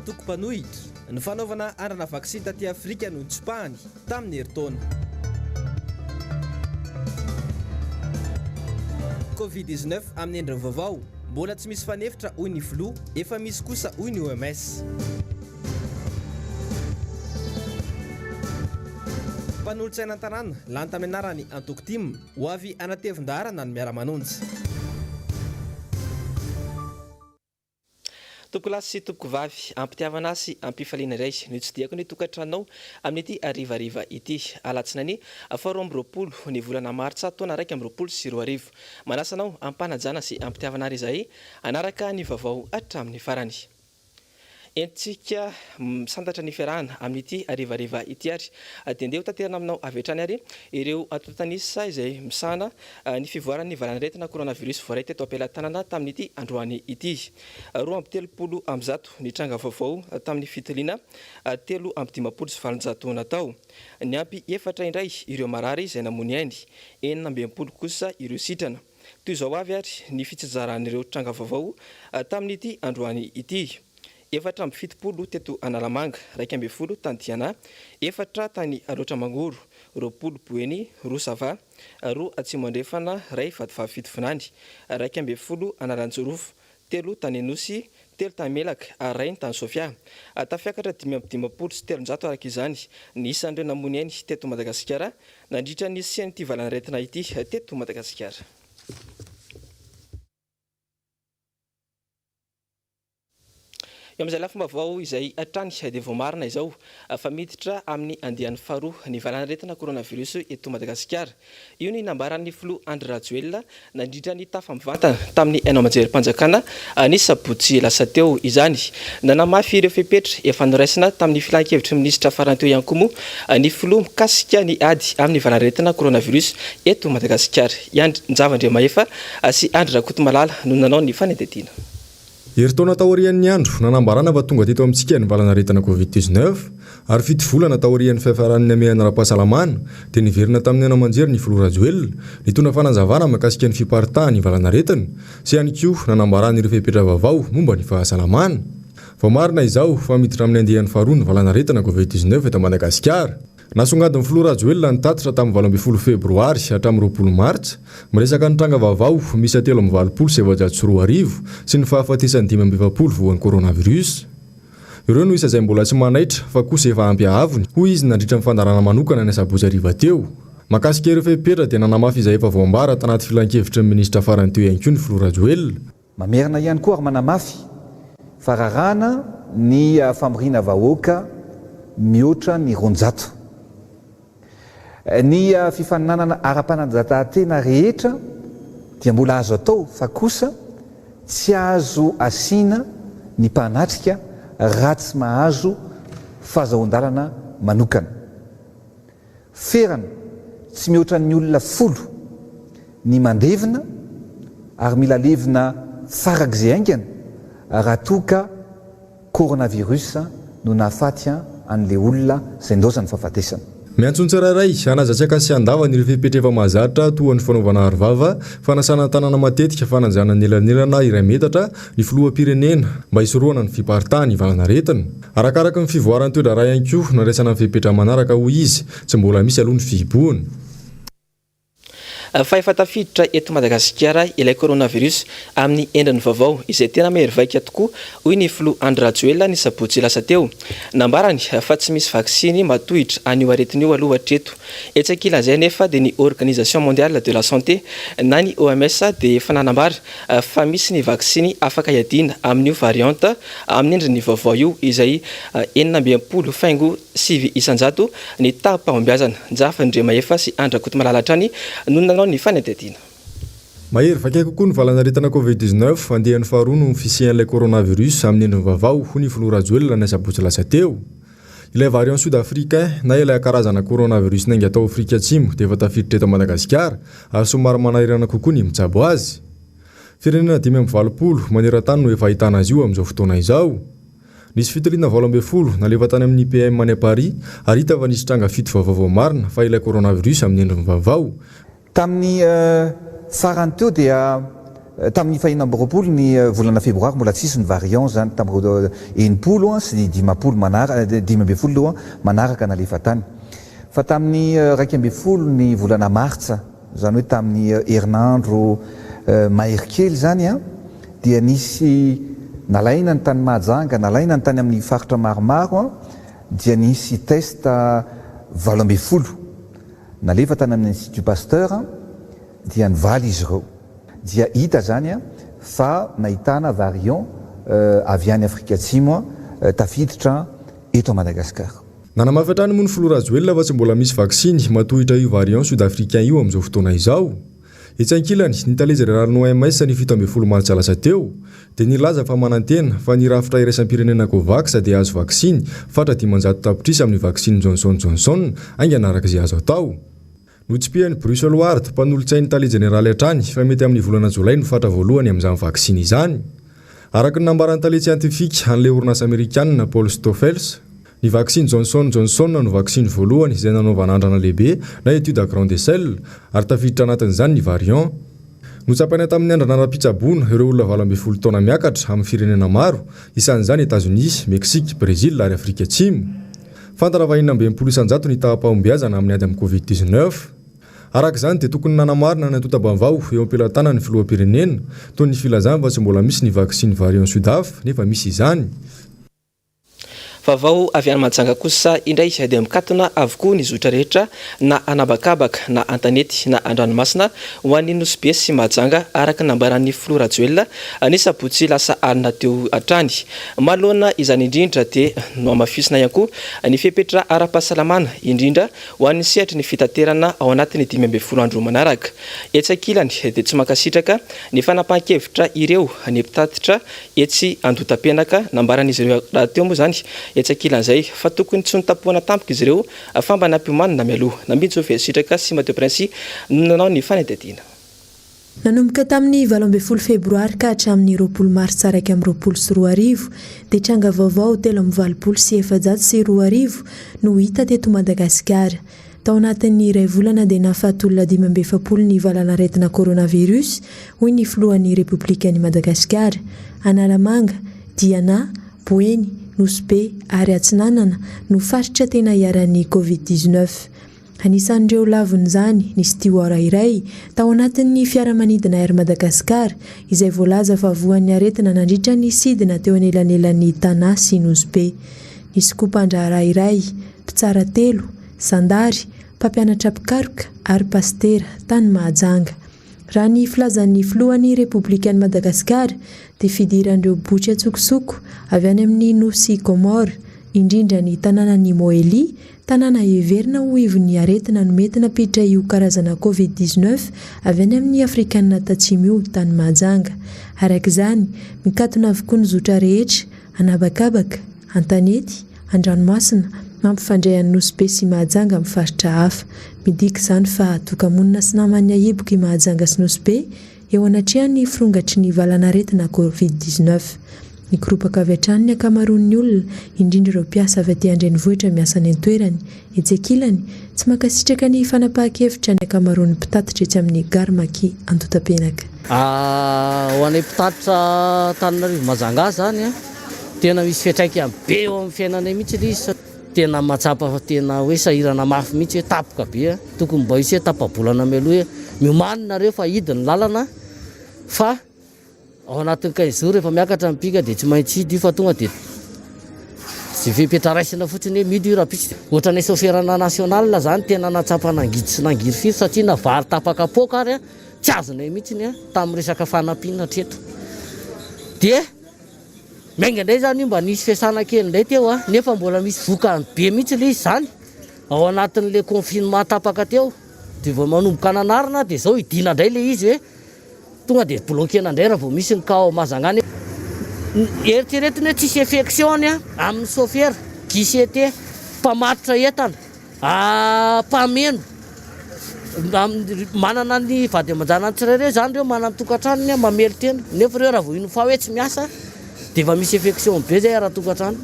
Antoko-panohitra ny fanaovana arana vaksiny taty Afrika no nitsipahany tamin'ny herintaona. Covid-19 amin'ny endriny vaovao mbola tsy misy fanefitra hoy ny flu, efa misy kosa hoy ny OMS. Mpanolo-tsaina an-tanàna lany tamin'ny anarany Antoko-tim ho avy anatevin-darana ny miara-manonjy. Tompoko lahy sy tompoko vavy, ampitiavana sy ampifaliana iray no tsidihako ny tokantranao amin'ity arivariva ity. Alatsinainy 2020 ny volana Martsa taona 2024. Manasanao ampanajana sy ampitiavana ary izay anaraka ny vaovao hatramin'ny farany. Entsika santatra ny fiarahana amin'ity arivariva ity ary dia ndeha ho tanterana aminao avy hatrany ary ireo atotanisa izay misahana ny fivoaran'ny valanan-dretina coronavirus voaray teto ampelantanana tamin'ity androany ity. 2 amby 100 ny tranga vaovao tamin'ny fitiliana 3 amby 570 natao. Ny ampy 4 indray ireo marary izay namony ainy, 4 amby 20 kosa ireo sitrana. Toy izao avy ary ny fitsajaran'ireo tranga vaovao tamin'ity androany ity. 4 amby 70 teto Analamanga, 2 amby 10 tany Diana, 4 tany Alotra Mangoro, 20 Boeny, 2 Sava, 2 Atsimo Andrefana, 2 Vatovavy Fitovinany, 2 amby 10 Analanjorofo, 3 tany Enosy, 3 tany Melaka, 2 tany Sofia. Tafiakatra 5 amby 50 sy 300 araka izany ny isan'ireo namony ainy teto Madagasikara nandritra ny sian'ity valanan-dretina ity teto Madagasikara. Amin'izay lafomba vao izay hatrany dia vao marina izao fa miditra amin'ny andiany faharoa ny valanan-dretina coronavirus eto Madagasikara. Io ny nambaran'ny flo Andry Rajoelina nandritra ny tafamivantana tamin'ny haino aman-jerim-panjakana ny sabotsy lasa teo izany. Nanamafy ireo fepetra efa noraisina tamin'ny filan-kevitry minisitra farany teo ihany koa moa ny flo mikasika ny ady amin'ny valanan-dretina coronavirus eto Madagasikara. Njavandriamahefa sy Andry Rakotomalala no nanao ny fanetetiana. Herintaona taorian'ny andro nanambarana fa tonga teto amintsika ny valanan-dretina Covid-19 ary fito volana taorian'ny fiafaran'ny amehana ara-pahasalamana dia niverina tamin'ny haino aman-jery ny flo Rajoelina nitondra fanazavana mahakasika ny fiparitahan'ny valanan-dretina sy ihany koa nanambarana ireo fepetra vaovao momba ny fahasalamana. Vao marina izao fa miditra amin'ny andehan'ny faharoa ny valanan-dretina Covid-19 eto Madagasikara. Nasongadin'ny flo Rajoelina ny tatitra tamin'ny 20 febroary hatramin'ny 20 martsa miresaka ny tranga vaovao misy 320 sy 704 sy ny fahafatesany 520 voan'ny coronavirus. Ireo no isa izay mbola tsy manaitra fa kosa efa ampy ahavony hoy izy nandritra ny fandarana manokana ny sabotsy hariva teo. Mahakasika ireo fepetra dia nanamafy izay efa voambara tanaty filan-kevitry ny ministra farany teo ihany koa ny flo Rajoelina. Mamerina ihany koa ary manamafy fa rarana ny famorina vahoaka mihoatra ny 200. Ny fifaninanana ara-pananjatantena rehetra dia mbola azo atao fa kosa tsy azo asiana ny mpanatrika raha tsy mahazo fahazoan-dalana manokana. Ferana tsy mihoatra ny olona 10 ny mandevina ary mila levina farak'izay aingana raha toka coronavirus no nahafaty an'ilay olona izay ndosany fahafatesana. Miantsony tsirairay anazatsaka sy andavana ireo fepetra efa mahazatra toa ny fanaovana arivava, fanasana tanana matetika, fananjana nelanelana iray metatra ny filoham-pirenena mba hisoroana ny fiparitahan'ny valanan-dretina. Arakaraka ny fivoaran'ny toedra ray ihany koa naresana ny fepetra manaraka hoy izy tsy mbola misy aloha ny fihiboana. Fa efa tafiditra eto Madagasikara ilay coronavirus amin'ny endriny vaovao izay tena merivaika tokoa hoy ny flo Andry Rajoelina ny sabotsy lasa teo. Nambarany fa tsy misy vaksiny matohitra an'io aretin'io aloha hatreto. Etsaka ilazay nefa dia ny Organisation mondiale de la santé na ny OMS dia efa nanambara fa misy ny vaksiny afaka iadiana amin'io variante amin'ny endriny vaovao io izay 9.7 ny taham-pahombiazana. Njavandriamahefa sy Andry Rakotomalala hatrany no nanao ny fanetetiana. Mahery vakay kokoa ny valanan-dretina Covid-19 andehan'ny faharoa no fisian'ilay coronavirus amin'ny endriny vaovao hoy ny flo Rajoelina ny sabotsy lasa teo. Ilay variant sud-africain na ilay karazana coronavirus nainga atao Afrika Atsimo dia efa tafiditra eto Madagasikara ary somary manahirana kokoa ny mitsabo azy. Firenena 520 maneran-tany no efa ahitana azy io amin'izao fotoana izao. Nisy fitiliana 20 nalefa tany amin'ny PM any Paris ary hita fa nisy tranga fito vaovao marina fa ilay coronavirus amin'ny endriny vaovao. Tamin'ny farany teo dia tamin'ny fahina amby roapolo ny volana febroary mbola tsisy ny variant zany tamin'ny enimpolo sy ny dimapolo dimy amby folo aloha manaraka nalefa tany fa tamin'ny raiky amby folo ny volana martsa zany hoe tamin'ny herinandro mahery kely zany a dia nisy nalaina ny tany Mahajanga nalaina ny tany amin'ny faritra maromaro a dia nisy test 8 nalefa tany amin'ny Institut Pasteur dia nivaly izy ireo dia hita zany a fa nahitana variant avy any Afrika Atsimo tafiditra eto à Madagascar. Nanamafatra ny mony filorajoelona fa tsy mbola misy vaksiny matohitra io variant sud-africain io amin'izao fotoana izao. Etsy ankilany nitalezy rariny OMS ny 17 Martsa lasa teo dia nilaza fa manantena fa nirafitra iraisam-pirenena Covax dia azo vaksiny fatra 500 tapitrisa amin'ny vaksiny Johnson ainga anaraka izay azo atao. Notsipihan'ny Brussels Ward mpanolotsain'ny tale jeneraly hatrany fa mety amin'ny volana Jolay no fatra voalohany amin'izany vaksiny izany. Araka ny nambaran'ny tale siantifika an'ilay orinasa Amerikanina Paul Stoffels, ny vaksiny Johnson no vaksiny voalohany izay nanaovana andrana lehibe na étude à grande échelle ary tafiditra anatin'izany ny variant. Notsapaina tamin'ny andro naram-pitsaboana ireo olona 12 taona miakatra amin'ny firenena maro, isan'izany États-Unis, Mexique, Brésil ary Afrika Atsimo. Fantara va 20 isanjato ny tahapahombiazana amin'ny ady amin'ny Covid-19. Araka izany dia tokony nanamarina ny antotam-baovao eo am-pelantanan'ny filoham-pirenena toy ny filazana fa tsy mbola misy ny vaksiny variant Sudaf nefa misy izany. Vaovao avy any Mahajanga kosa indray dia mikatona avokoa ny zotra rehetra na anabakabaka na antanety na andranomasina ho an'ny Nosy sy Mahajanga araka nambaran'ny filorajoelona ny sabotsy lasa alina teo atrany. Malohana izany indrindra dia no amafisina ihany koa ny fepetra ara-pahasalamana indrindra ho an'ny sehatra ny fitaterana ao anatin'ny 12 andro manaraka. Etsy ankilany dia tsy mankasitraka ny fanapahan-kevitra ireo ny mpitatitra etsy andotam-penaka nambaran'izy ireo raha teo moa zany etsy ankilan'izay fa tokony tsy nitapoana tampoka izy ireo fa mba nampihomanina mialoha nambintsy ho fesitraka sy Mateo Prince nanao ny fanadihadiana. Nanomboka tamin'ny 12 febroary ka hatramin'ny 20 martsa 2024 dia tranga vaovao 324 no hita teto Madagasikara. Tao anatin'ny iray volana dia nahafatolona 570 ny valanaretina coronavirus hoy ny filohan'ny Repoblikan'i Madagasikara. Analamanga, Diana, Boeny, Nosy ary Atsinanana no faritra tena iaran'ny Covid-19. Anisan'ireo lavon'izany nisy tiwara iray tao anatin'ny fiaramanidina Air Madagascar izay voalaza fa voan'ny aretina nandritra ny sidina teo anelanelan'ny Tana sy Nosy. Nisy kompandraharaha iray, mpitsara telo, sandary, mpampianatra pikaroka ary pastera tany Mahajanga. Raha ny filazan'ny filohan'ny Repoblikan'i Madagasikara dia fidiran'ireo botsy atsokosoko avy any amin'ny Nosy Comore, indrindra ny tanànan'ny Moeli, tanàna heverina ho ivon'ny aretina no mety napiditra io karazana Covid-19 avy any amin'ny Afrikanina Tatsimo tany Mahajanga. Araka izany, mikatona avokoa ny zotra rehetra, anabakabaka, antanety, andranomasina, mampifandray an'ny Nosy sy Mahajanga amin'ny faritra hafa. Midika izany fa tokamonina sy namany ahiboka i Mahajanga sy Nosy eo anatrehan'ny firongatry ny valanaretina Covid-19. Ny koropaka avy hatrany ny akamaroan'ny olona, indrindra ireo mpiasa avy aty andrenivohitra miasa ny antoerany, etsy ankilany, tsy mankasitraka ny fanapahan-kevitra ny akamaroan'ny mpitatitra etsy amin'ny garmaky antotam-penaka. Ho anay mpitatitra Antananarivo Mahajanga zany tena misy fiantraikany be eo amin'ny fiainanay mihitsy izy. Tena matsapa fa tena hoe sahirana mafy mihitsy hoe tapoka be. Tokony mba hisy hoe tapabolana mialoha hoe miomanina reo fa hidiny lalana fa ao anatin'ny 15 jours rehefa miakatra ny pika dia tsy maintsy hidy fa tonga dia tsy fipetraraisina fotsiny hoe midy io rapisy. Ohatran'ny soferana nasional zany tena natsapa nangidy sy nangiry firy satria navary tapaka poka ary tsy azonay mihitsy tamin'ny resaka fanampina treto. Dia maingandray zany io mba nisy fiasana kely indray teo nefa mbola misy vokany be mihitsy le izy zany ao anatin'le confinement tapaka teo dia vao manomboka nanarina dia zao idina indray le izy hoe tonga dia bloquena indray raha vao misy ny kao Mahajanga. Eritreretiny hoe tsisy infection amin'ny chauffeur, guichet, mpamatotra entana, mpameno manana ny vady aman-janany tsirairay zany reo manana tokantranony mamely tena nefa reo raha vao ino fa hoe tsy miasa dia efa misy infection be zay ara-tokantrano.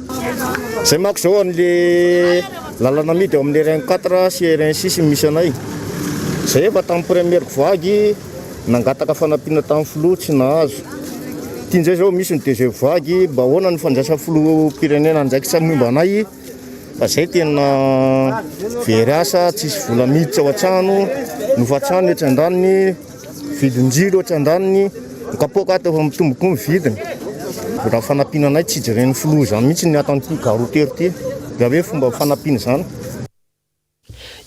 Zay manko zao an'le lalana midy eo amin'ny RN4 sy RN6 misy anay. Zay efa tamin'ny première vague nangataka fanampiana tamin'ny filoha tsy nahazo. Tian'izay zao misy ny DG vagy mba ahoana ny fandraisa filoham-pirenena andraikitra momba anay. Fa zay tena very asa, tsisy vola miditra ao an-trano, nofa-trano etra andaniny, vidin-jiro etra andaniny, kapoaka ato efa mitomboko ny vidiny. Raha fanampiana anay tsy jeren'ny filoha zany mihitsy ny atan'ity garotery ty. Raha hoe fomba fanampiana zany.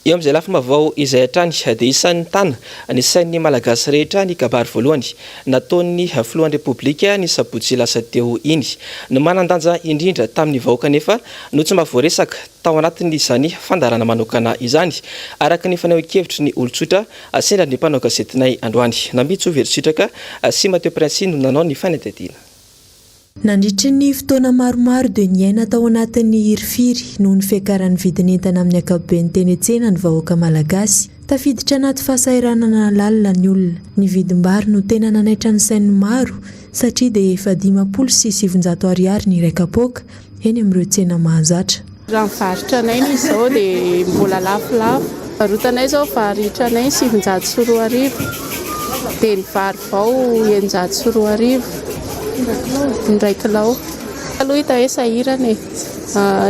Eo amin'izay lafy vaovao izay hatrany dia isan'ny tana ny sain'ny malagasy rehetra ny kabary voalohany nataon'ny filohan'ny repoblika ny sabotsy lasa teo iny no manandanja indrindra tamin'ny vahoaka nefa no tsy mba voaresaka tao anatin'izany fandarana manokana izany araka ny faneho-kevitry ny olon-tsotra sendra ny mpanao gazetinay androany nambitso veritsitraka sy Mateo Prince no nanao ny fanetediana. Nandritry ny fotoana maromaro dia niaina tao anatin'ny hirifiry noho ny fiakaran'ny vidin'entana amin'ny ankapobeny teny an-tsena ny vahoaka malagasy. Tafiditra anaty fahasahiranana lalina ny olona. Ny vidim-bary no tena nanaitra ny sain'ny maro satria dia efa 500 ariary ny iray kapoaka eny amin'ireo tsena mahazatra. Raha mivarotra anay izao dia mbola lafolafo. Varotanay izao varitranay 700 dia ny vary vao 900 ndray kilao. Aloha hita hoe sahirana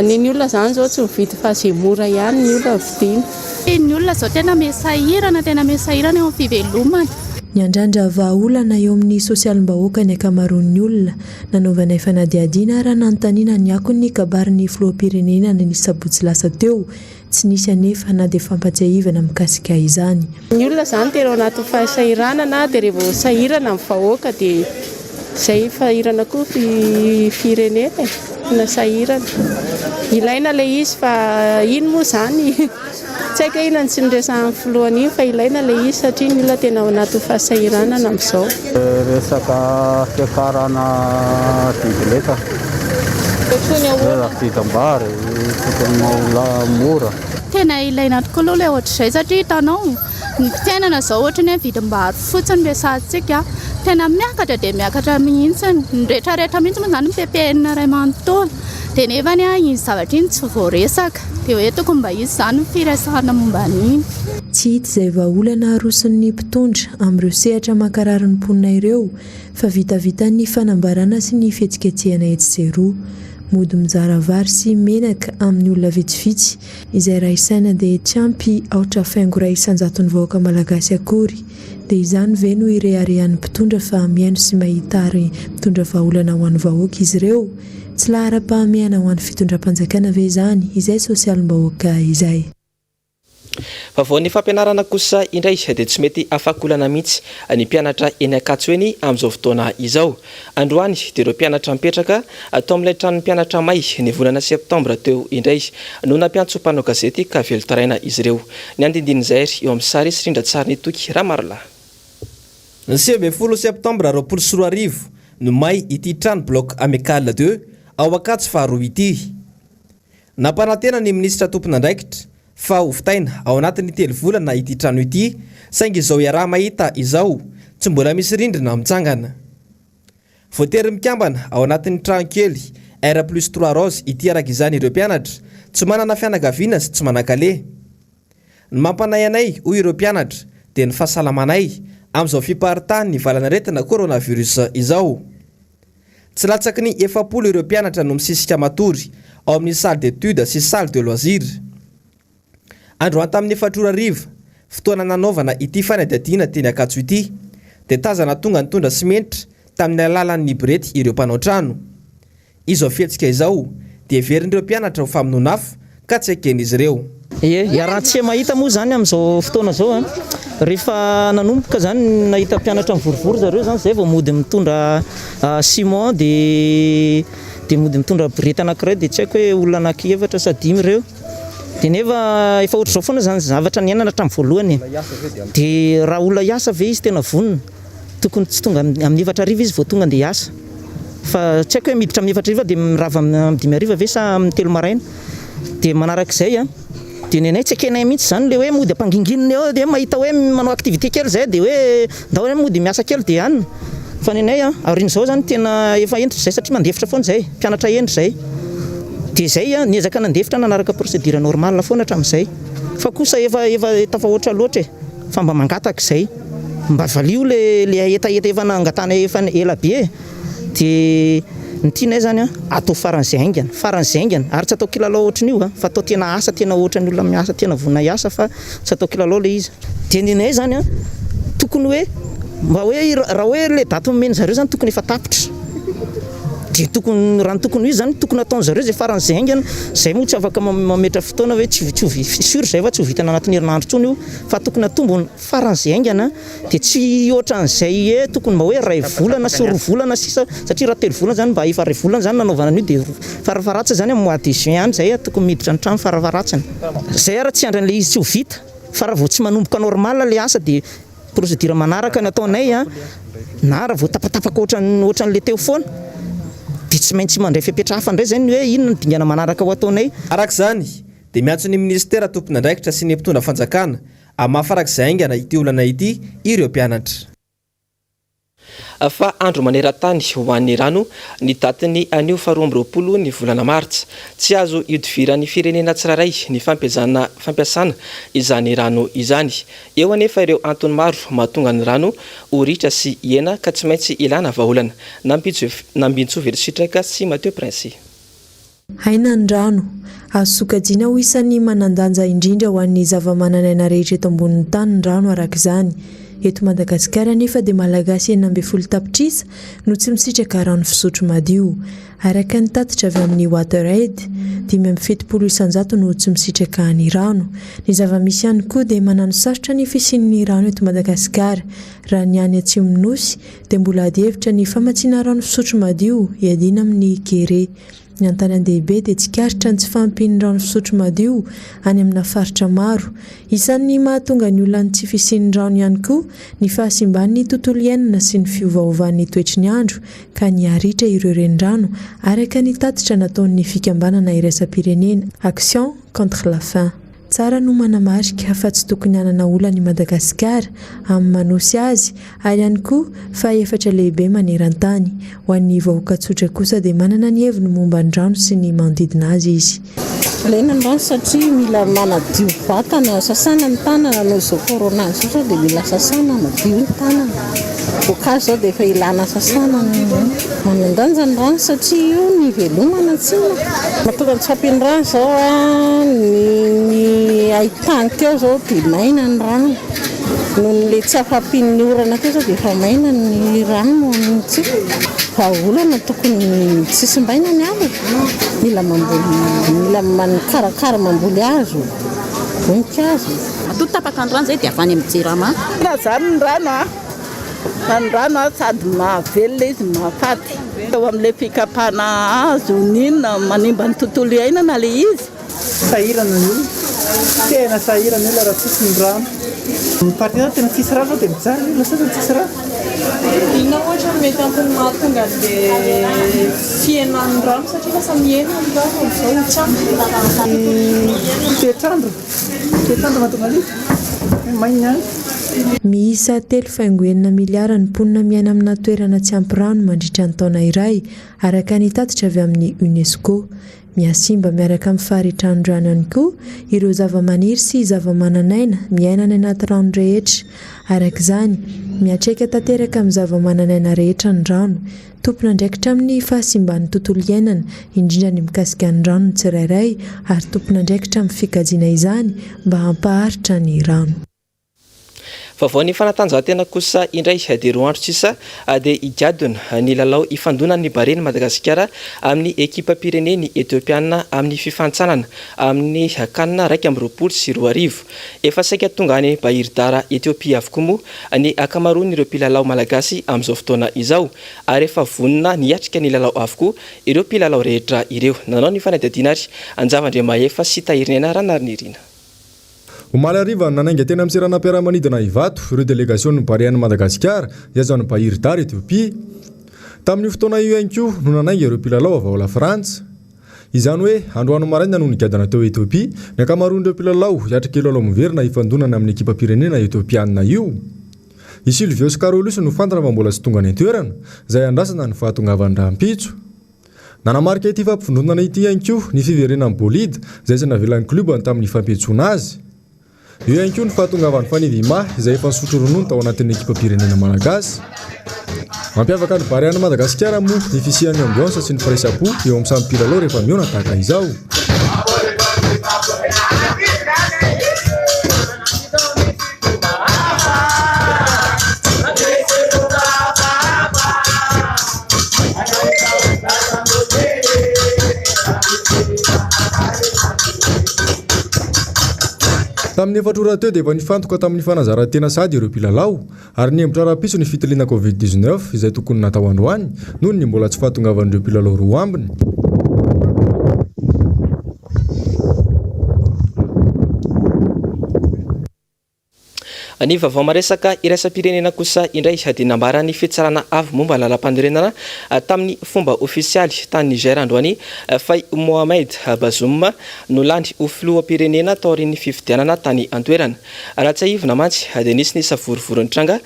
ny olona zany zao tsy mividy fa izay mora ihany ny olona vidiana. Ny olona zao tena mesahirana eo amin'ny fivelomany. Ny andrandra vahaolana eo amin'ny sosialim-bahoaka ny akamaroan'ny olona nanaovana fanadihadiana raha nanontaniana ny akon'ny kabarin'ny filoham-pirenena ny sabotsy lasa teo tsy nisy anefa na dia fampatsiahivana mikasika izany. Ny olona zany tena ao anaty fahasahirana na dia rehefa sahirana amin'ny vahoaka dia zay fahirana koa firenena na sahirana. Ilaina ilay izy fa ino moa zany tsy haiko hoe inona tsy niresahan'ny filohany iny fa ilaina ilay izy satria ny olona tena ao anaty fahasahiranana amin'izao. Resaka fiakarana bibileta fitam-bary tokony mora. Tena ilaina tokoa aloha ilay ohatr'izay satria hitanao ny fiainana izao ohatra ny hoe vidim-bary fotsiny besahantsika tena miakatra dia miakatra mihitsy ny rehetrarehetra mihitsy moa zany mipepehina ray manontolo dia nefa iny zavatra iny tsy voaresaka dia hoe tokony mba izy zany ny firesahana momba an'iny. Tsy hita izay vahaolana aroson'ny mpitondra amin'ireo sehatra mankarary ny mponina ireo fa vitavita ny fanambarana sy ny fihetsiketsehana etsy sy eroa. Mody mizara vary sy menaka amin'ny olona vitsivitsy izay raha isaina dia tsy ampy aotra faingo ray 100 ny vahoaka malagasy akory dia izany ve no ireharehan'ny mpitondra fa mihaino sy mahita ary mitondra vahaolana ho an'ny vahoaka izy ireo tsy lahara-pahamehana ho an'ny fitondram-panjakana ve izany izay sosialim-bahoaka izay. Vaovao fampianarana kosa indray dia tsy mety afakolana mihitsy ny mpianatra eny Akatsoeny amin'izao fotoana izao. Androany dia ireo mpianatra mipetraka atao amin'ilay tranon'ny mpianatra may ny volana septambra teo indray no nampiantso mpanao gazety ka velotaraina izy ireo. Ny andindin'izay eo amin'ny sary sy rindra tsara ny toky Ramarla. Ny 10 septambra 2024 no may ity trano bloc amical 2 ao Akatso faharoa ity. Nampanantena ny ministra tompon'andraikitra fa hovitaina ao anatin'ny 3 volana ity trano ity saingy izao iaraha mahita izao tsy mbola misy rindrina mitsangana. Voatery mikambana ao anatin'ny trano kely R+3 rose ity araka izany ireo mpianatra tsy manana fianakaviana sy tsy manan-kale. Ny mampanay anay hoy ireo mpianatra dia ny fahasalamanay amin'izao fiparitahan'ny ny valanaretina coronavirus izao. Tsy latsaky ny 70 ireo mpianatra no misisika matory ao amin'ny salle d'étude sy salle de loisir. Androany tamin'ny 4 fotoana nanaovana ity fanadihadiana teny Akatso ity dia tazana tonga nitondra simenitra tamin'ny alalan'ny brety ireo mpanao trano. Izao fihetsika izao dia verin'ireo mpianatra ho famonoana afo ka tsy eken'izy ireo. Raha-tsy mahita moa zany amin'izao fotoana zao rehefa nanomboka zany nahita mpianatra mivorivory zareo zany zay vao mody mitondra ciment dia mody mitondra brety anankiray dia tsy haiko hoe olona ananki-efatra sa 5 ireo. Dia nefa efa ohatr'izao foana zany zavatra niainana hatramin'ny voalohany dia raha olona hiasa ve izy tena vonona tokony tsy tonga amin'ny 7 izy vao tonga andeha hiasa fa tsy haiko hoe miditra amin'ny 7 dia mirava amin'ny 5 ve sa amin'ny 3 maraina dia manarak'izay dia ny anay tsy ekenay mihitsy zany le hoe mody ampangingininy eo dia mahita hoe manao activité kely zay dia hoe ndao hoe mody miasa kely dia hanina fa ny anay aorian'izao zany tena efa endritra zay satria mandefitra foana zay mpianatra endry zay dia zay niezaka nandefitra nanaraka procédure normale foana hatramin'izay fa kosa efa tafahoatra loatra fa mba mangataka izay mba valio le etaeta efa nangatana efa ela be dia ny tianay zany a atao faran'izay aingana ary tsy atao kilalao ohatran' io fa atao tena asa tena ohatran'ny olona miasa tena vonina iasa fa tsy atao kilalao le izy dia ninay zany a tokony hoe mba hoe raha hoe le daty momeny zareo zany tokony efa tapitra dia tokony raha ny tokony izy zany tokony ataony zareo zay faran'izay aingana zay moa tsy afaka mametra fotoana hoe tsy sur zay fa tsy ho vitana anatin'ny herinandro tsony io fa tokony atombony faran'izay aingana dia tsy ohatran'izay hoe tokony mba hoe ray volana sy roa volana sisa satria raha telo volana zany mba efa ray volana zany nanaovana an'io dia farafaratsy zany mois de juin any zay tokony miditra ny trano farafaratsany zay ara tsy andran'le izy tsy ho vita fa raha vao tsy manomboka normal le asa dia procédure manaraka ny ataonay a na raha vao tapatapaka ohatran'le teo foana dia tsy maintsy mandray fipetra hafa indray zany hoe inona ny dingana manaraka ho ataonay arak'izany dia miantso ny ministera tompon'andraikitra sy ny mpitondra fanjakana amafarak'izay aingana ity olana ity ireo mpianatra fa andro maneran-tany ho an'ny rano ny datiny anio 2020 ny volana martsa tsy azo idiviran'ny firenena tsiraray ny fampiasana izany rano izany eo anefa ireo antony maro mahatonga ny rano ho ritra sy iena ka tsy maintsy ilana vahaolana nambintso velositraka sy Mateo Prince haina ny rano azosokajiana ho isan'ny manandanja indrindra ho an'ny zava-mananaina rehetra eto ambonin'ny tany ny rano arak'izany eto Madagasikara nefa dia malagasy 12 tapitrisa no tsy misitraka rano fisotro madio araka ny tatitra avy amin'ny WaterAid 570 isanjato no tsy misitraka ny rano ny zava-misy ihany koa dia manano sarotra ny fisian'ny rano eto Madagasikara raha ny any Atsimo Nosy dia mbola ady hevitra ny famatsiana rano fisotro madio iadina amin'ny kere ny antanàn-dehibe dia tsy karitra ny tsy fampin'ny rano fisotro madio any amina faritra maro isan'ny mahatonga ny olona ny tsy fisian'ny rano ihany koa ny fahasimban'ny tontolo iainana sy ny fiovaovan'ny toetry ny andro ka ny aritra ireo renirano araka ny tatitra nataon'ny fikambanana iraisam-pirenena Action contre la faim tsara no manamarika fa tsy tokony hanana olana i Madagasikara amin'ny manosy azy ary ihany koa fa efatra lehibe maneran-tany ho an'ny vahoaka tsotra kosa dia manana ny heviny momba ny rano sy ny manodidina azy izy ilaina ny rano satria mila manadio vatana sasana ny tanana noho izao corona izao dia mila sasana madio ny tanana voankazo zao dia efa ilana sasana manandanja ny rano satria io ny velomana tsina mahatonga ny tsy fampin'ny rano zao ny ahitany teo zao dia maina ny rano noho le tsy afampin'ny orana teo zao dia efa maina ny rano amintsika fa olana tokony tsisimbaina ny ala mila mikarakara mamboly azo voninkazo ato tapaka ny rano zay dia avany amin'ny jirama zany ny rano fa ny rano sady mahavelona izy mahafaty eo amin'ilay fikapana azo ninona manimba ny tontolo iainana le izy sahirana io tena sahirana io raha tsisy ny rano ny partina tena tsisy rano dia mijaly io lasana tsisy rano inona ohatra mety antony mahatonga le fiainan'ny rano satria lasa miaina ny rano amin'izao toetrandro mahatonga an'io maina any miisa 3.9 miliara ny mponina miaina amina toerana tsy ampy rano mandritra ny taona iray araka ny tatitra avy amin'ny UNESCO miasimba miaraka amin'ny faharitrano-drano ihany koa ireo zava-maniry sy zava-mananaina miaina any anaty rano rehetra arak'izany miatreka tanteraka amin'ny zava-mananaina rehetra ny rano tompona ndraikitra amin'ny fahasimban'ny tontolo iainana indrindra ny mikasika ny rano ny tsirairay ary tompona ndraikitra amin'ny fikajiana izany mba hampaharitra ny rano vaovao ny fanatanjahantena kosa indray dia roa andro sisa dia igadona ny lalao ifandonan'ny bareny Madagasikara amin'ny ekipa pireneny Etiopiana amin'ny fifantsanana amin'ny kanina 2020 efa saika tonga any Bahirdara Etiopia avokoa moa ny akamaroan'ireo mpilalao malagasy amin'izao fotoana izao ary efa vonona niatrika ny lalao avokoa ireo mpilalao rehetra ireo nanao ny fanadihadiana ary Anjavandriamahefa sy Tahirinena Ranarnirina omaly ariva nanainga tena am'seranam-piaramanidina Ivato ireo délégation bareny Madagasikara iazany Bahirdara Etiopia tamin'ny fotoana io ihany koa no nanainga ireo mpilalao avy ao la Frantsa izany hoe androano maraina no nigadana teo Etiopia ny akamaroan'ireo mpilalao hiatrika elo miverina ifandonana amin'ny ekipa pirenena Etiopiana io i Silvios Carolus no fantana fa mbola tsy tonga ny toerana izay andrasana ny fahatongavan'ny rahampitso nanamarika ity fampifondronana ity ihany koa ny fiverenan'ny bolide izay tsy navelan'ny kluba tamin'ny fampitsoana azy io ihany koa ny fahatongavan'ny fanivima izay efa nisotro ronono tao anatin'ny ekipa-pirenena malagasy. Mampiavaka ny Bariana Madagasikara moa ny fisian'ny ambiance sy ny firaisapo eo amin'ny samy mpilalao rehefa mihaona tahaka izao. Tamin'ny efatrora teo dia efa nifantoka tamin'ny fanazarantena sady ireo mpilalao ary nihembitra rapiso ny fitiliana Covid-19 izay tokony natao androany noho ny mbola tsy fahatongavan'ireo mpilalao roa ambiny. Ny vaovao maresaka iraisam-pirenena kosa indray dia nambara ny fitsarana avy momba lalam-panorenana tamin'ny fomba ofisialy tany Niger androany fa Mohamed Bazoum no landy ho filoham-pirenena tao aorian'ny fifidianana tany Antoerana. Raha tsy ahivina mantsy dia nisy ny savorovoron'ny tranga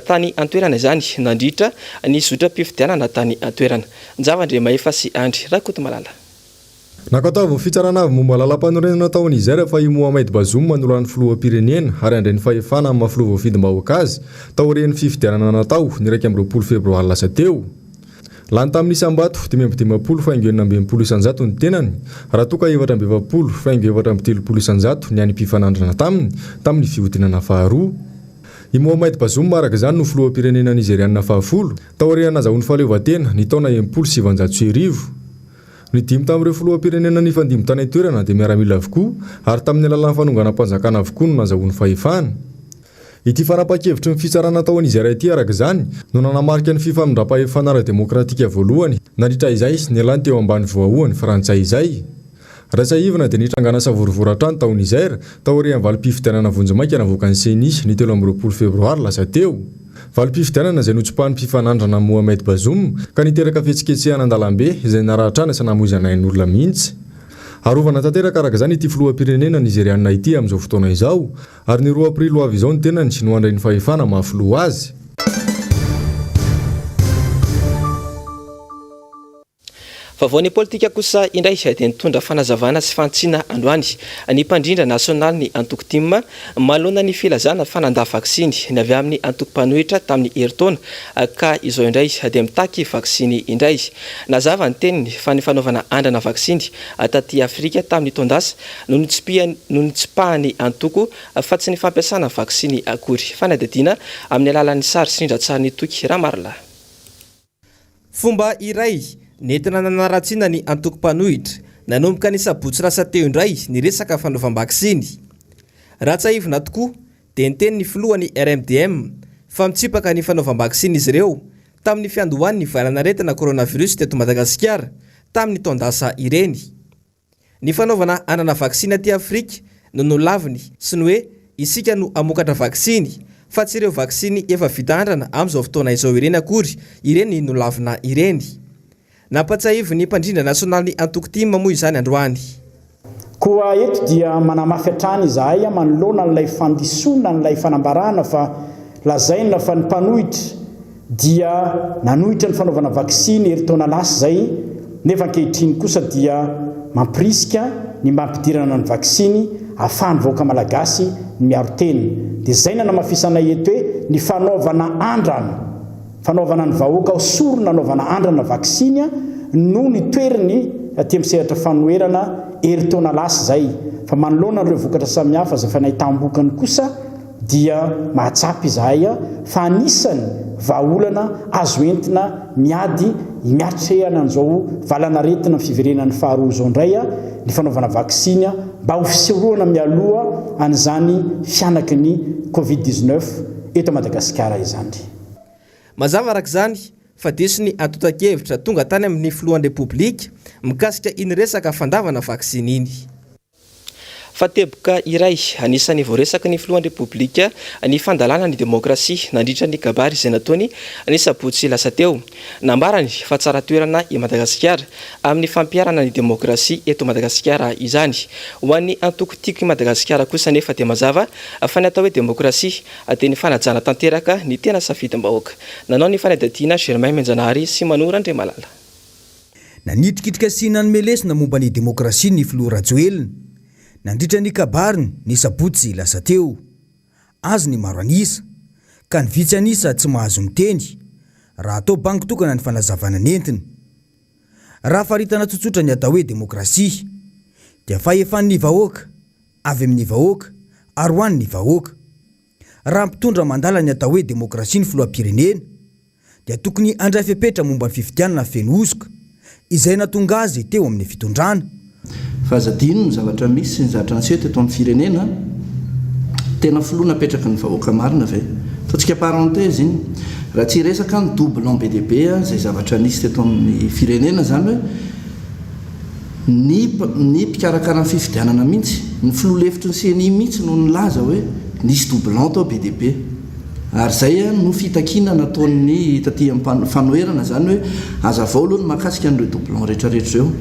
tany Antoerana izany nandritra ny zotram-pifidianana tany Antoerana. Njavandre Maefa sy Andry Rakoto Malala. Nakatao fitsarana avy momba lalam-panorenana tao Niger fa i Mohamed Bazoum no lany filoham-pirenena ary andray ny fahefana amin'ny mahafiloha voafidim-bahoaka azy tao aorian'ny fifidianana natao ny 20 febroary lasa teo. Lany tamin'ny isambato 520 fa 920 isanjato ny tenany raha toka 720 fa 930 isanjato ny any mpifanandrana tamin'ny fihodinana faharoa. I Mohamed Bazoum araka izany no filoham-pirenena nigeriana fahafolo tao aoriana nazahoan'ny fahaleovan-tena ny taona 1790. Ny dimy tamin'ireo filoham-pirenena nifandimby tany Antoerana dia miaramila avokoa ary tamin'ny alalan'ny fanonganam-panjakana avokoa no nazahoan'ny fahefana. Ity fanapa-kevitry ny fitsarana tao Niger ity araka izany no nanamarika ny fifamindram-pahefana ara-demokratika voalohany nandritra izay ny alany teo ambany voalohany Frantsay izay. Raha tsy ahivina dia nitrangana savorovoran-trano tao Niger tao aorian'ny valim-pifidianana vonjimaika navoaka ny CENI ny 13 febroary lasa teo. Valim-pifidianana izay notsopahan'ny mpifanandrana Mohamed Bazoum ka niteraka fihetsiketsehana an-dalambe izay narahatrana sy namoizanain'olona mihitsy. Arovana tanteraka araka izany ity filoham-pirenena nigeriana ity amin'izao fotoana izao ary ny 2 aprily avy izao ny tenany sy nohandray ny fahefana mahafiloha azy. Vavaon'ny politika kosa indray dia nitondra fanazavana sy fantsina androany ny mpandrindra nasionaly ny antoko tim malona ny filazana fananda vaksiny ny avy amin'ny antoko mpanohitra tamin'ny heritaona ka izao indray dia mitaky vaksiny indray. Nazava ny teniny fa ny fanaovana andrana vaksiny taty Afrika tamin'ny tondasa no nitsipahany antoko fa tsy ny fampiasana vaksiny akory. Fanadidina amin'ny alalan'ny sary sy rindran-tsary toky Ramarla. Fomba iray nentina nanaratsiana ny antoko mpanohitra nanomboka ny sabotsy rasa teo indray ny resaka fanaovam-baksiny. Raha tsy ahivina tokoa dia niteny ny filohan'ny RMDM fa mitsipaka ny fanaovam-baksiny izy ireo tamin'ny fiandohan'ny valanaretina coronavirus teto Madagasikara tamin'ny tondasa ireny. Ny fanaovana anana vaksiny aty Afrika no nolaviny sy ny hoe isika no amokatra vaksiny fa tsy ireo vaksiny efa vita andrana amin'izao fotoana izao ireny akory ireny nolavina ireny. Nampatsahivy ny mpandrindra nasionaly antoko tim moa izany androany. Koa eto dia manamafy hatrany izahay manoloana n'ilay fandisona n'ilay fanambarana fa lazaina fa ny mpanohitra dia nanohitra ny fanaovana vaksiny heritaona lasy izay nefa ankehitriny kosa dia mampirisika ny mampidirana ny vaksiny ahafahany vahoaka malagasy ny miaro teny. Dia izay nanamafisana eto hoe ny fanaovana andrana fanaovana ny vahoaka sorona nanaovana andrana vaksiny no ny toeriny aty amin'ny sehatra fanoherana heritaona lasy izay. Fa manoloana ireo vokatra samihafa izay fa nahitam-bokany kosa dia mahatsapy izahay fa anisany vahaolana azo entina miady miatrehana an'izao valanaretina ny fiverenan'ny faharoa izao indray ny fanaovana vaksiny mba ho fisorohana mialoha an'izany fianaky ny Covid-19 eto Madagasikara izany. Mazava araka izany fa diso ny atotan-kevitra tonga tany amin'ny filohan'ny Repoblika mikasika iny resaka fandavana vaksiny iny. Fateboka iray anisany voaresaka ny filohan'ny Repoblika ny fandalana ny demokrasia nandritra ny kabary izay nataony ny sabotsy lasa teo. Nambarany fa tsara toerana i Madagasikara amin'ny fampiarana ny demokrasia eto Madagasikara izany. Ho an'ny antoko tiako i Madagasikara kosa nefa dia mazava fa ny atao hoe demokrasia dia ny fanajana tanteraka ny tena safidim-bahoaka. Nanao ny fanadihadiana Germain Menjanahary sy Manora Andriamalala. Nanitrikitrika sy nanomelesina momba ny demokrasia ny filoha Rajoelina. nandritra ny kabariny ny sabotsy lasa teo azo ny maro anisa ka ny vitsy anisa tsy mahazo ny teny raha atao banky tokana ny fanazavana ny entiny raha faritana tsotsotra ny atao hoe demokrasia dia fahefan'ny vahoaka avy amin'ny vahoaka ary ho an'ny vahoaka raha mpitondra mandala ny atao hoe demokrasia ny filoam-pirenena dia tokony andray fepetra momba ny fifidianana feno ozoka izay natonga azy teo amin'ny fitondrana fahazadino ny zavatra misy sy ny zavatra niseho teto amin'ny firenena tena filoana petraka ny vahoaka marina ve ataontsika parenthèse iny raha tsy resaka ny double BDP zay zavatra nisy teto amin'ny firenena zany hoe ny mpikarakara ny fifidianana mihitsy ny filoa lefitry ny CNI mihitsy no nilaza hoe nisy doublant tao BDP ary zay no fitakina nataon'ny taty fanoherana zany hoe aza vao aloha ny mahakasika an'ireo doublant rehetrarehetra eo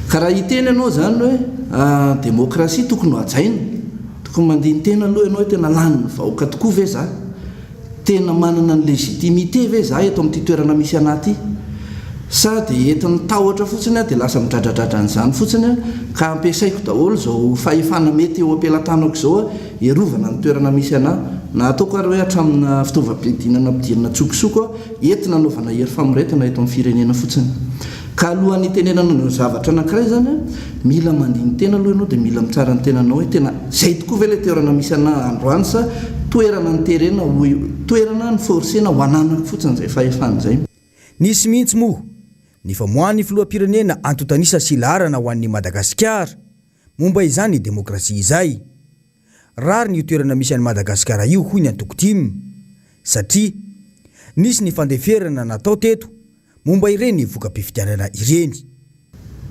ka raha hiteny ianao zany hoe demokrasia tokony ho ajaina tokony mandiny tena aloha ianao hoe tena lany ny vahoaka tokoa ve za tena manana ny légitimité ve za eto amin'ity toerana misy anaty sady entin'ny tahotra fotsiny dia lasa midradradratra an'izany fotsiny ka ampiasaiko daholo zao fahefana mety eo ampelantanako zao erovana ny toerana misy anahy na ataoko ary hoe hatramina fitaovam-piadinana ampidirana tsokosoko entina anaovana hery famoretana eto amin'ny firenena fotsiny ka alohan'ny tenenana no zavatra anankiray zany mila mandiny tena aloha ianao dia mila mitsara ny tenanao hoe tena zay tokoa ve le toerana misy anahy androany sa toerana ny terena toerana ny forcena ho ananako fotsiny zay fahefana zay nisy mihitsy moa ny famoahan'ny filoam-pirenena antotanisa sy laharana ho an'ny Madagasikara momba izany demokrasia izay rary ny toerana misy an'ny Madagasikara io hoy ny antoko-timy satria nisy ny fandeferana natao teto momba ireny voka-pifidianana ireny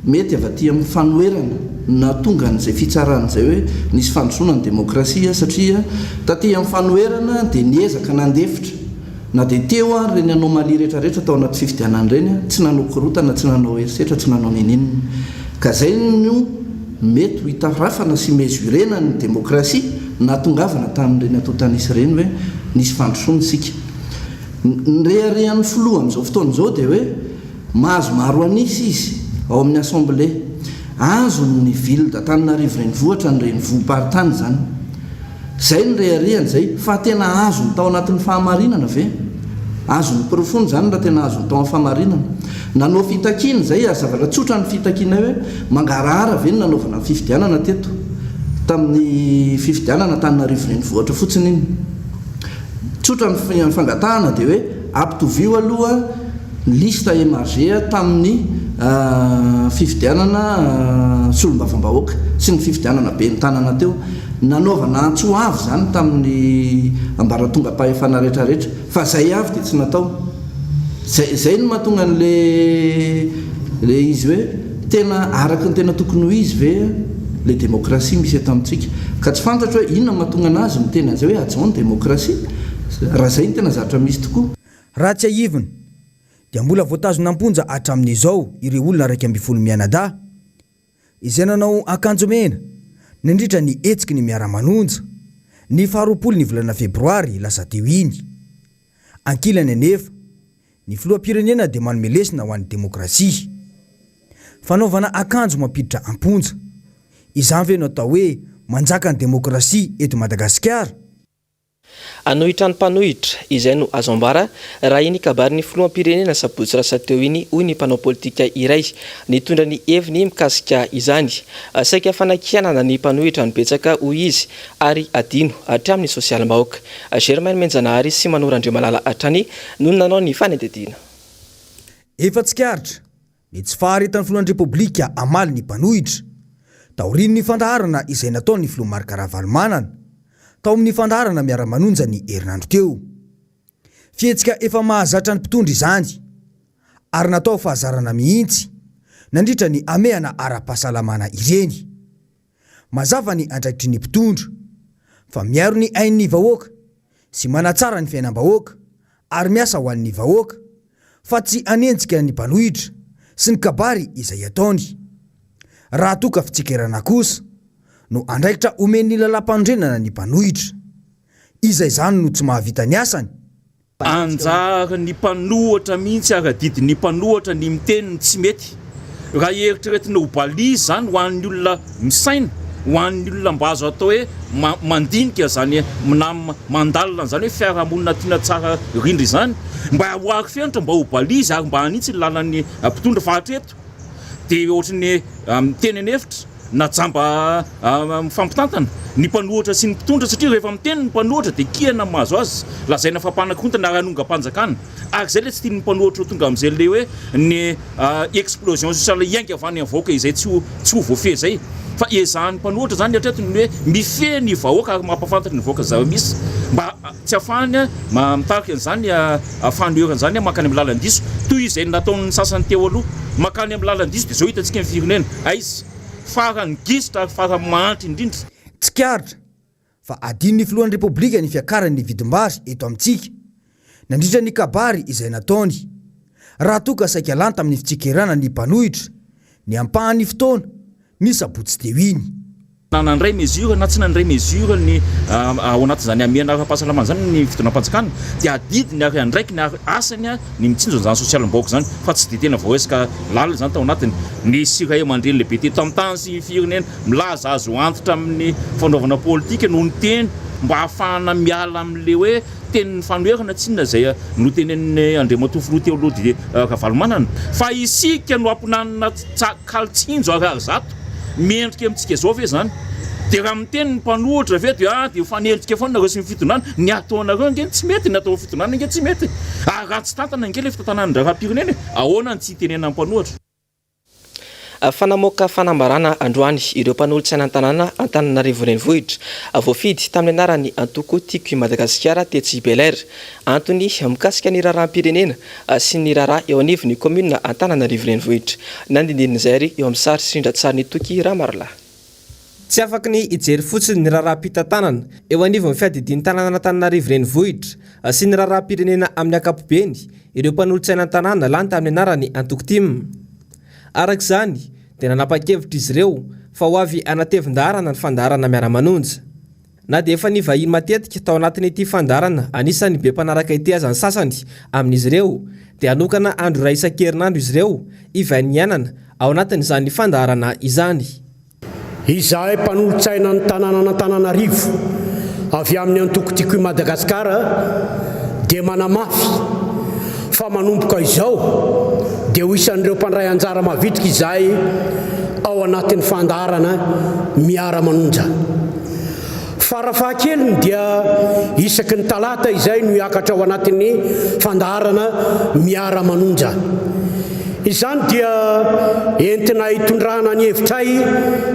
mety avy aty amin'ny fanoherana na tonga n'izay fitsaran'izay hoe nisy fandrosoana ny demokrasia satria taty amin'ny fanoherana dia niezaka nandefitra na dia teo a reny anomalia rehetrarehetra tao anaty fifidianana ireny tsy nanao korotana tsy nanao herisetra tsy nanao nininina ka zay no mety ho hitarafana sy mesurena ny demokrasia natongavana tamin'ireny atotanisy ireny hoe nisy fandrosoana isika nyreharehan'ny filoha amin'izao fotoana izao dia hoe mahazo maro anisy izy ao amin'ny assemblée azo ny ville d'Antananarivo renivohitra ny renivohim-paritany zany zay ny reharehany zay fa tena azo ny tao anatin'ny fahamarinana ve azo ny profond zany raha tena azo ny tao amin'ny fahamarinana nanao fitakina zay zavatra tsotra ny fitakina hoe mangarahara ve ny nanaovana ny fifidianana teto tamin'ny fifidianana Antananarivo renivohitra fotsiny iny tsotra ny fangatahana dia hoe ampitovio aloha lista émargé tamin'ny fifidianana solombavam-bahoaka sy ny fifidianana be ny tanana teo nanaovana antsoavy zany tamin'ny ambaratonga-pahefana rehetrarehetra fa zay avy dia tsy natao zay no mahatonga n'le izy hoe tena araka ny tena tokony ho izy ve le demokrasia misy eto amintsika ka tsy fantatra hoe inona mahatonga anazy miteny an'izay hoe ajao ny demokrasia raha zay ny tena zavatra misy tokoa raha tsy ahivina dia mbola voatazonamponja hatramin'izao ireo olona 12 mianada izay nanao akanjo mena nandritra ny etsiky ny miara-manonja ny 20 ny volana febroary lasa teo iny ankilany anefa ny filoam-pirenena dia manome lesina ho an'ny demokrasia fanaovana akanjo mampiditra amponja izany ve no atao hoe manjaka ny demokrasia eto Madagasikara anohitra ny mpanohitra izay no azo ambara raha iny kabary ny filoam-pirenena sabotsy rasa teo iny hoy ny mpanao politika iray nitondra ny heviny mikasika izany saika fanakianana ny mpanohitra ny betsaka hoy izy ary adino hatramin'ny sosialim-bahoaka Germain Menjanahary sy Manoran-drio Malala hatrany no nanao ny fanendedina efa tsikaritra ny tsy faharetan'ny filohan'ny repoblika amaly ny mpanohitra taoriny ny fandaharana izay natao ny filoha Markaravalomanana tao amin'ny fandaharana miara-manonja ny herinandro teo fihetsika efa mahazatra ny mpitondra izany ary natao fahazarana mihitsy nandritra ny amehana ara-pahasalamana ireny mazava ny andraikitry ny mpitondra fa miaro ny ain'ny vahoaka sy manatsara ny fiainam-bahoaka ary miasa ho an'ny vahoaka fa tsy anenjika ny mpanohitra sy ny kabary izay ataony raha toka fitsikerana kosa no andraikitra omeny lalam-pandrenana ny mpanohitra izay zany no tsy mahavita ny asany anjara ny mpanohatra mihitsy aradidi ny mpanohatra ny miteny tsy mety raha eritreretina ho balizy zany ho an'ny olona misaina ho an'ny olona mba azo atao hoe mandinika zany na mandalina zany hoe fiarahamonina tiana tsara rindry zany mba hoako fianatra mba ho balizy ary mba hanitsy ny lalan'ny mpitondra fahatreto dia ohatrany miteny anefitra na jamba mifampitantana ny mpanohitra sy ny mpitondra satria rehefa miteny ny mpanohitra dia kiana mahazo azy lazaina fampanakorontana ary hanonga-panjakana ary zay le tsy tiany mpanohitra tonga amin'izay le hoe ny explosion sociale iainga avany avoaka izay tsy ho voafehy zay fa ezahany mpanohitra zany atretony hoe mifehy ny vahoaka ary mampafantatra ny vahoaka zava-misy mba tsy afahany mitarika an'izany fanoeran'izany makany amin'ny lalan-diso toy izay nataon'ny sasany teo aloha makany amin'ny lalan-diso dia zao hitantsika ny firenena aizy farany gisitra farany mahantry indrindra tsikaritra fa adin'ny filohan'ny repoblika ny fiakarany vidim-bary eto amintsika nandritra ny kabary izay nataony raha toka saika lanta amin'ny fitsikirana ny mpanohitra ny ampahany fotoana ny sabotsy teo iny nandray mesure na tsy nandray mesure ny ao anatin'izany amiana ara-pahasalamana zany ny fitonam-panjakana dia adidiny ary andraiky ny asany ny mitsinjo an'izany sosialim-baoaka zany fa tsy dia tena voaesaka lalina zany tao anatiny ny siray aman-dreny lehibe teto amin'ny tany sy firenena milaza azo antitra amin'ny fanaovana politika noho ny teny mba hahafahana miala amin'le hoe tenin'ny fanoerana tsy inona zay no tenen'ny Andriamatofo teo aloha dia Kavalomanana fa isika no amponanina kalitsinjo ary zato mendrika amintsika zao ve zany dia raha miteny ny mpanohitra ve dia fanendrika foana nareo sy ny fitonana ny ataonareo nge tsy mety ny atao fitonana nge tsy mety ary raha tsy tantana nge le fitantanan'ndraraha-pirenena ahoana ny tsy tenena ny mpanohitra fanamoaka fanambarana androany ireo mpanolotsaina an-tanàna Antananarivo renivohitra voafidy tamin'ny anarany antoko tiako i Madagasikara tetsy Belair antony mikasika ny raharaham-pirenena sy ny raharaha eo anivon'ny commune Antananarivo renivohitra nandindin'izay ary eo amin'ny sary sindra-tsariny toky Ramarla tsy afaky ny ijery fotsiny ny raharaha-pitantanana eo anivon'ny fiadidian'ny tanàna Antananarivo renivohitra sy ny raharaha-pirenena amin'ny ankapobeny ireo mpanolotsaina an-tanàna lany tamin'ny anarany antoko tim arak'izany dia nanapa-kevitra izy ireo fa ho avy anatevin-darana ny fandarana miara-manonja na dia efa nivahiny matetika tao anatin'ity fandarana anisany be mpanaraka ity azany sasany amin'izy ireo dia anokana andro ray isan-kerinandro izy ireo ivainy ianana ao anatin'izany fandarana izany izahay mpanolotsaina ny tanàna Antananarivo avy amin'ny antoko tiako i Madagasikara dia manamafy fa manomboka izao dia ho isan'ireo mpandray anjara mavitrika izahay ao anatin'ny fandarana miara-manonja farafahakeliny dia isaky ny talata izay no hiakatra ao anatin'ny fandarana miara-manonja izany dia entina hitondrana ny hevitray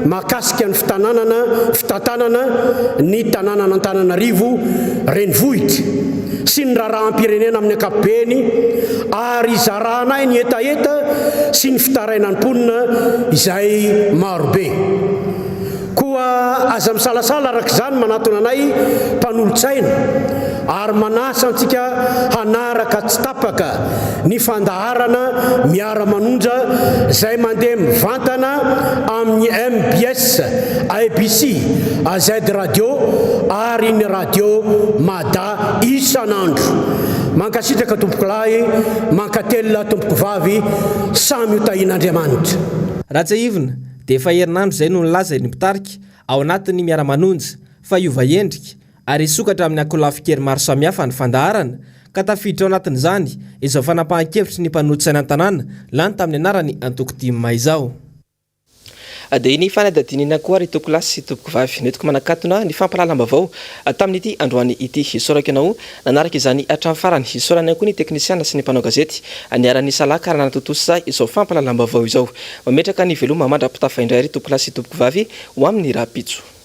mahakasika ny fitantanana ny tanàna Antananarivo renivohitra sy ny raharaha-pirenena amin'ny ankapobeny ary zarahanay ny etaeta sy ny fitarainany mponina izay marobe koa aza misalasala arak'izany manatona anay mpanolotsaina ary manasa antsika hanaraka tsy tapaka ny fandaharana miara-manonja izay mandeha mivantana amin'ny MBS ABC AZ radio ary ny radio Mada isan'andro mankasitraka tompoko lahy mankatelina tompoko vavy samy hotahin'Andriamanitra raha tsy ivona dia efa herinandro izay no nilaza ny mpitarika ao anatin'ny miara-manonja fa iova endrika ary sokatra amin'ny akolafikery maro samihafa ny fandaharana ka tafiditra ao anatin'izany izao fanapahan-kevitry ny mpanolotsaina an-tanàna lany tamin'ny anarany antoko dimy izao dia iny fanadadinina koa ry toko lasy sy toko vavy netiko manakatona ny fampalalam-bavao tamin'ity androany ity hisoraka ianao nanaraka izany hatramin'ny farany hisorana koa ny teknisiana sy ny mpanao gazety niara-ny salaka raha nanatotosa izao fampalalam-bavao izao mametraka ny veloma mandrapitafa indray ry toko lasy sy toko vavy ho amin'ny raha-pitso